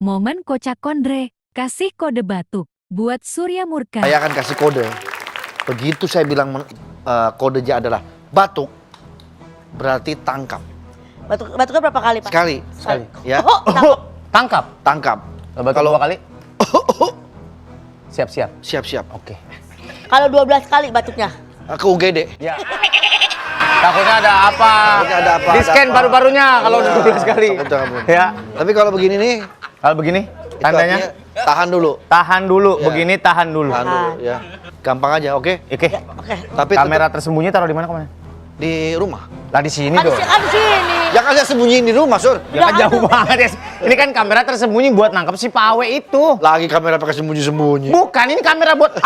Momen kocak kondre, kasih kode batuk, buat Surya Murka. Saya akan kasih kode. Begitu saya bilang kodenya adalah batuk, berarti tangkap. Batuknya berapa kali, Pak? Sekali. Ya. Oh, Tangkap. Tangkap. Kalau 2 kali? Siap-siap. Siap-siap. Oke. kalau 12 kali batuknya. Ke UGD. Ya. Takutnya ada apa? Takutnya ada apa, Di scan ada apa. paru-parunya kalau udah 12 kali. Takutnya apa. Ya. Tapi kalau begini nih, Kalau begini, itu tandanya artinya tahan dulu. tahan dulu. Ya. Begini tahan dulu. Tahan dulu ya. Gampang aja, oke? Oke. Oke. Tapi Kamera tetap tersembunyi taruh di mana kemana? di rumah. Lah di sini Kan dong. di sini. Ya kan saya sembunyiin di rumah, Sur. Ya kan jauh banget ya. Ini kan kamera tersembunyi buat nangkep si Pawe itu. Lagi kamera pakai sembunyi-sembunyi. Bukan, ini kamera buat